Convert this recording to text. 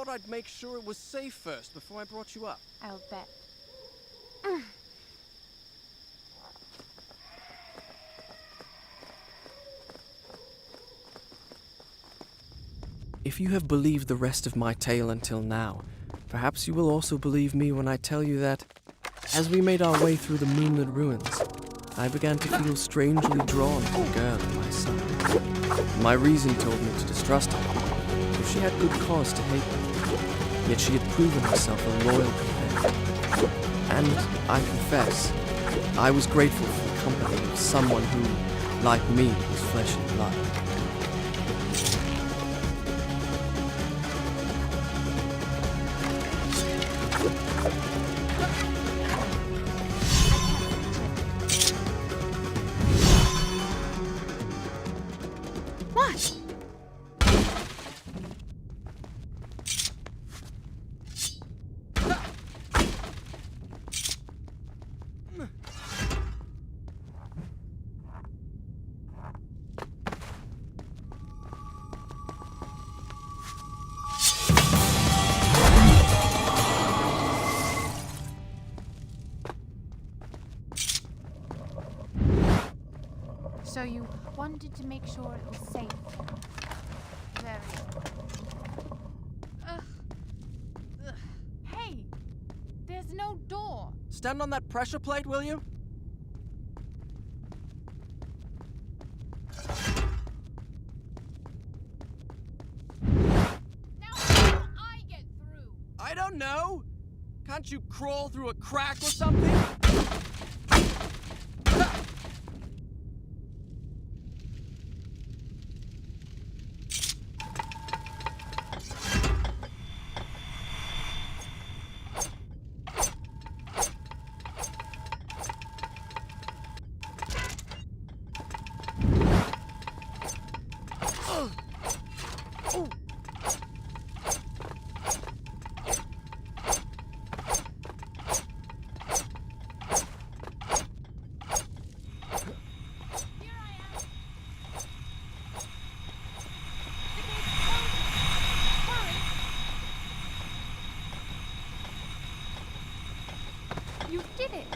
thought I'd make sure it was safe first before I brought you up. I'll bet. If you have believed the rest of my tale until now, perhaps you will also believe me when I tell you that, as we made our way through the moonlit ruins, I began to feel strangely drawn to the girl at my side. My reason told me to distrust her, for she had good cause to hate me. Yet she had proven herself a loyal companion. And, I confess, I was grateful for the company of someone who, like me, was flesh and blood. What? So you wanted to make sure it was safe. Very. Ugh. Ugh. Hey! There's no door! Stand on that pressure plate, will you? Now how do I get through? I don't know! Can't you crawl through a crack or something? You did it!